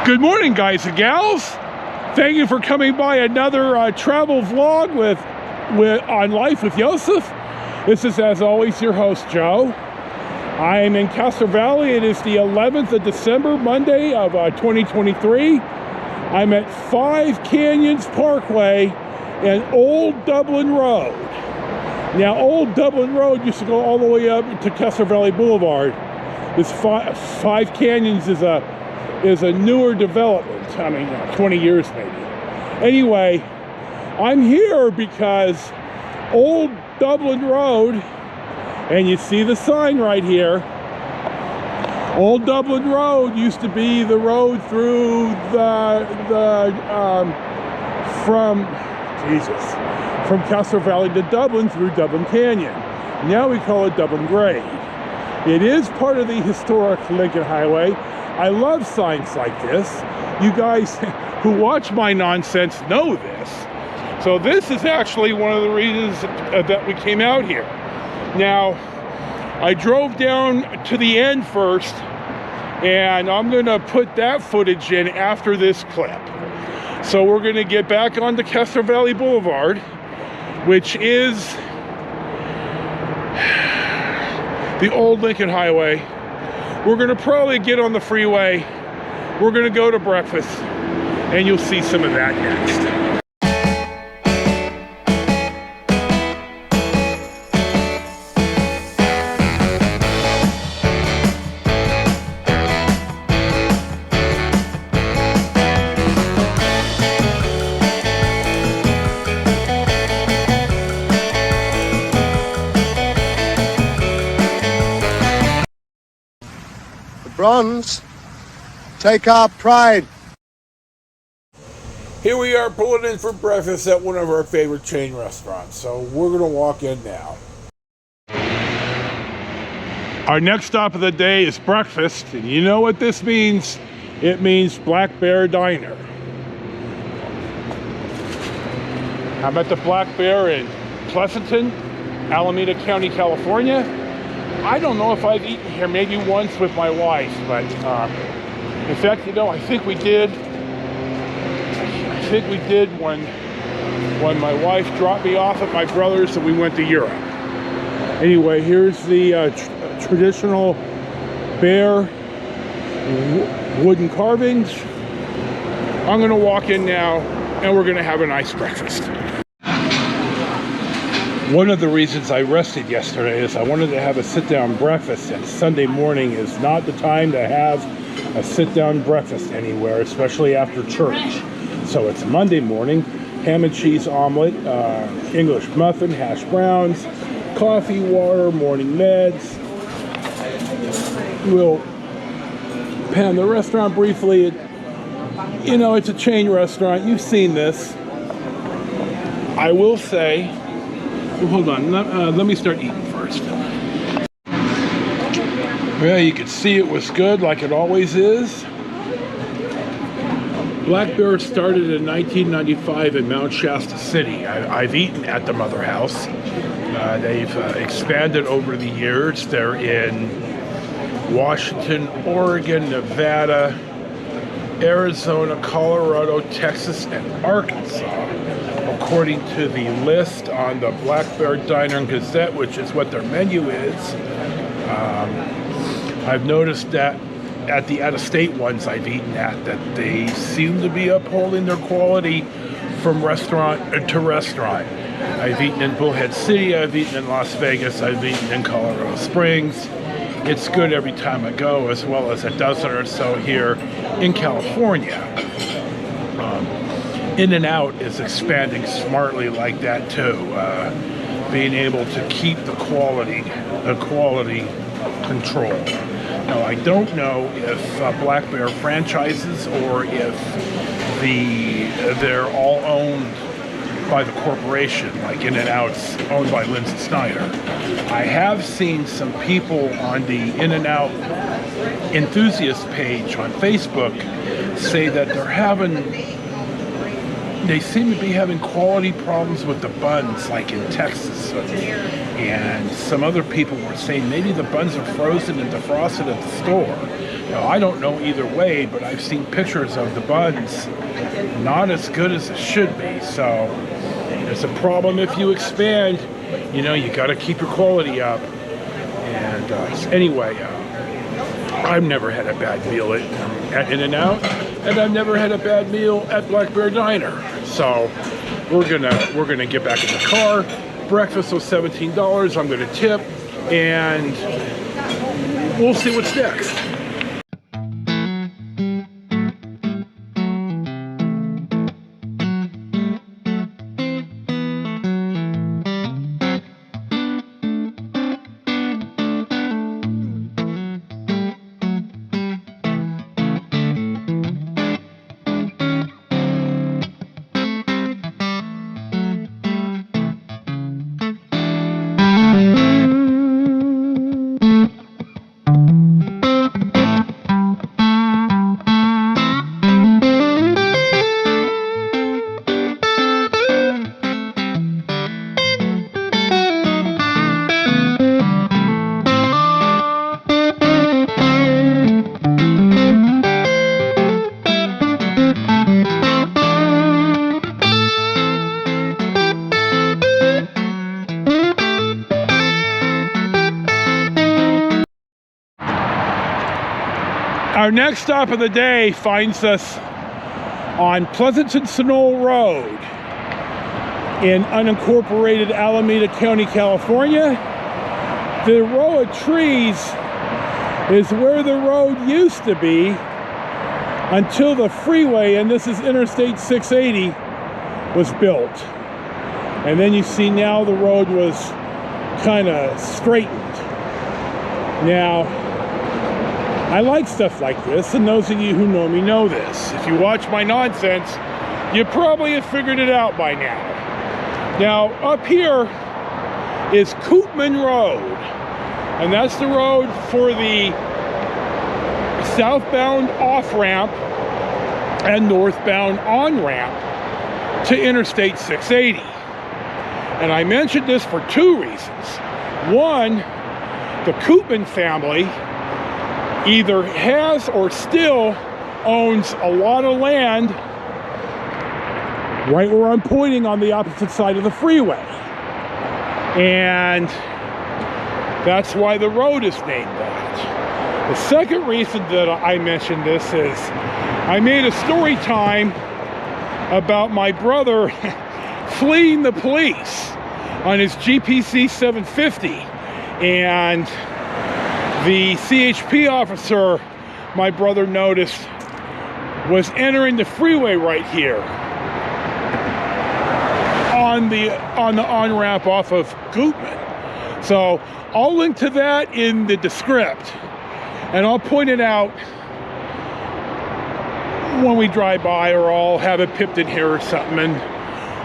Good morning, guys and gals. Thank you for coming by another travel vlog with on Life with Joseph. This is, as always, your host, Joe. I am in Castro Valley. It is the 11th of December, Monday of 2023. I'm at 5 Canyons Parkway and Old Dublin Road. Now, Old Dublin Road used to go all the way up to Castro Valley Boulevard. This 5 Canyons is a newer development. I mean, 20 years maybe. Anyway, I'm here because Old Dublin Road, and you see the sign right here. Old Dublin Road used to be the road through from Castro Valley to Dublin through Dublin Canyon. Now we call it Dublin Grade. It is part of the historic Lincoln Highway. I love signs like this. You guys who watch my nonsense know this. So this is actually one of the reasons that we came out here. Now, I drove down to the end first, and I'm gonna put that footage in after this clip. So we're gonna get back onto Castro Valley Boulevard, which is the old Lincoln Highway. We're gonna probably get on the freeway. We're gonna go to breakfast, and you'll see some of that next. Bronze, take our pride. Here we are pulling in for breakfast at one of our favorite chain restaurants. So we're gonna walk in now. Our next stop of the day is breakfast, and you know what this means? It means Black Bear Diner. I'm at the Black Bear in Pleasanton, Alameda County, California. I don't know if I've eaten here, maybe once with my wife, but in fact, you know, I think we did when my wife dropped me off at my brother's and we went to Europe. Anyway, here's the traditional bear wooden carvings. I'm gonna walk in now and we're gonna have a nice breakfast. One of the reasons I rested yesterday is I wanted to have a sit-down breakfast, and Sunday morning is not the time to have a sit-down breakfast anywhere, especially after church. So it's Monday morning, ham and cheese omelet, English muffin, hash browns, coffee, water, morning meds. We'll pan the restaurant briefly. You know, it's a chain restaurant. You've seen this. I will say, well, hold on, let me start eating first. Well, you can see it was good, like it always is. Black Bear started in 1995 in Mount Shasta City. I've eaten at the Mother House. They've expanded over the years. They're in Washington, Oregon, Nevada, Arizona, Colorado, Texas, and Arkansas, according to the list on the Black Bear Diner and Gazette, which is what their menu is. I've noticed that at the out-of-state ones I've eaten at, that they seem to be upholding their quality from restaurant to restaurant. I've eaten in Bullhead City, I've eaten in Las Vegas, I've eaten in Colorado Springs, it's good every time I go, as well as a dozen or so here in California. In-N-Out is expanding smartly like that too, being able to keep the quality control. Now, I don't know if Black Bear franchises or if they're all owned by the corporation, like In-N-Out's owned by Lindsay Snyder. I have seen some people on the In-N-Out enthusiast page on Facebook say that they seem to be having quality problems with the buns, like in Texas. And some other people were saying maybe the buns are frozen and defrosted at the store. Now, I don't know either way, but I've seen pictures of the buns not as good as it should be. So it's a problem if you expand. You know, you got to keep your quality up. And anyway, I've never had a bad meal at In-N-Out, and I've never had a bad meal at Black Bear Diner. So we're gonna get back in the car. Breakfast was $17. I'm gonna tip, and we'll see what's next. Our next stop of the day finds us on Pleasanton-Sunol Road in unincorporated Alameda County, California. The row of trees is where the road used to be until the freeway, and this is Interstate 680, was built. And then you see now the road was kind of straightened. Now, I like stuff like this, and those of you who know me know this. If you watch my nonsense, you probably have figured it out by now. Now, up here is Koopman Road, and that's the road for the southbound off-ramp and northbound on-ramp to Interstate 680. And I mentioned this for two reasons. One, the Koopman family either has or still owns a lot of land right where I'm pointing on the opposite side of the freeway. And that's why the road is named that. The second reason that I mentioned this is I made a story time about my brother fleeing the police on his GPC 750, and the CHP officer my brother noticed was entering the freeway right here on the on-ramp off of Koopman. So I'll link to that in the descript, and I'll point it out when we drive by, or I'll have it pipped in here or something. And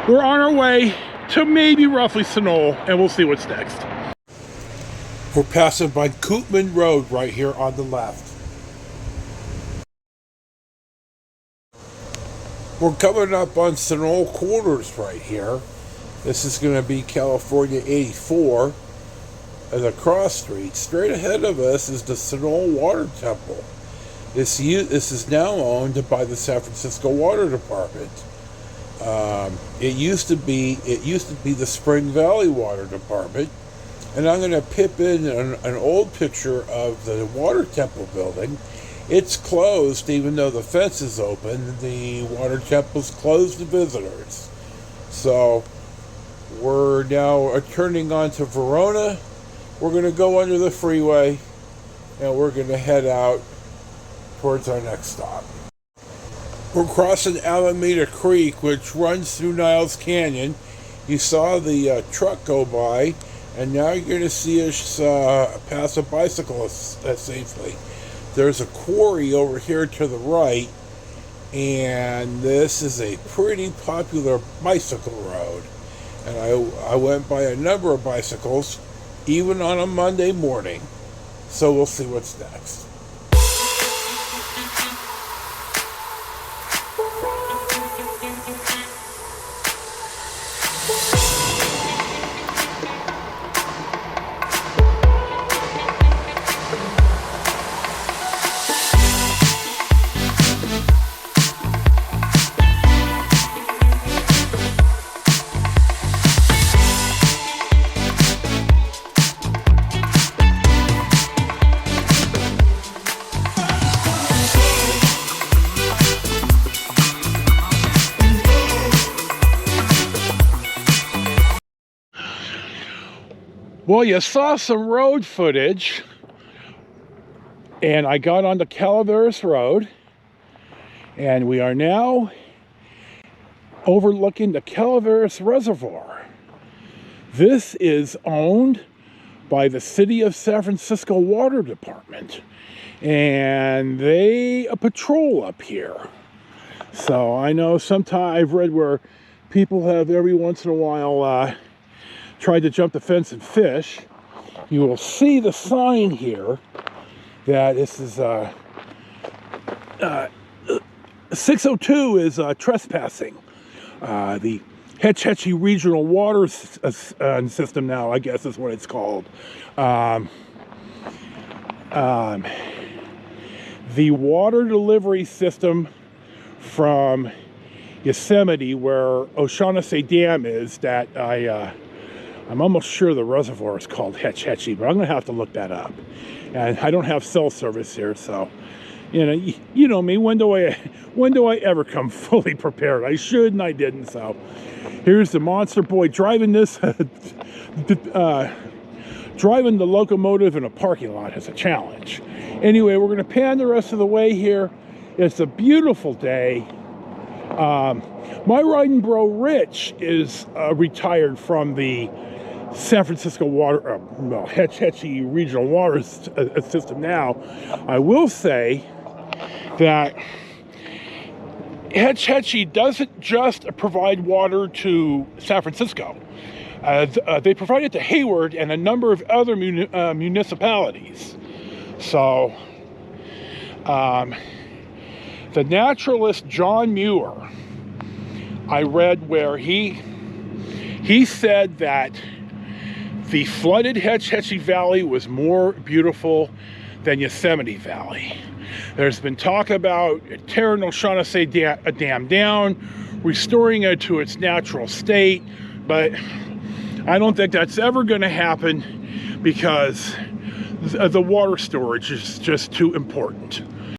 we're on our way to maybe roughly Sunol, and we'll see what's next. We're passing by Koopman Road right here on the left. We're coming up on Sunol Quarters right here. This is going to be California 84. And the cross street, straight ahead of us, is the Sunol Water Temple. This is now owned by the San Francisco Water Department. It used to be the Spring Valley Water Department. And I'm going to pip in an old picture of the Water Temple building. It's closed, even though the fence is open. The Water Temple's closed to visitors. So we're now turning onto Verona. We're going to go under the freeway, and we're going to head out towards our next stop. We're crossing Alameda Creek, which runs through Niles Canyon. You saw the truck go by, and now you're going to see us pass a bicyclist safely. There's a quarry over here to the right, and this is a pretty popular bicycle road. And I went by a number of bicycles, even on a Monday morning. So we'll see what's next. Well, you saw some road footage, and I got onto Calaveras Road, and we are now overlooking the Calaveras Reservoir. This is owned by the City of San Francisco Water Department, and they patrol up here. So I know sometimes I've read where people have every once in a while tried to jump the fence and fish. You will see the sign here that this is 602 is trespassing. The Hetch Hetchy Regional Water System now, I guess is what it's called. The water delivery system from Yosemite, where O'Shaughnessy Dam is, that I'm almost sure the reservoir is called Hetch Hetchy, but I'm going to have to look that up. And I don't have cell service here, so you know me. When do I ever come fully prepared? I should, and I didn't. So here's the monster boy driving this, driving the locomotive in a parking lot is a challenge. Anyway, we're going to pan the rest of the way here. It's a beautiful day. My riding bro Rich is retired from the San Francisco Water, Hetch Hetchy Regional Water System now. I will say that Hetch Hetchy doesn't just provide water to San Francisco. They provide it to Hayward and a number of other municipalities. So, the naturalist John Muir, I read where he said that the flooded Hetch Hetchy Valley was more beautiful than Yosemite Valley. There's been talk about tearing O'Shaughnessy Dam down, restoring it to its natural state, but I don't think that's ever going to happen because the water storage is just too important.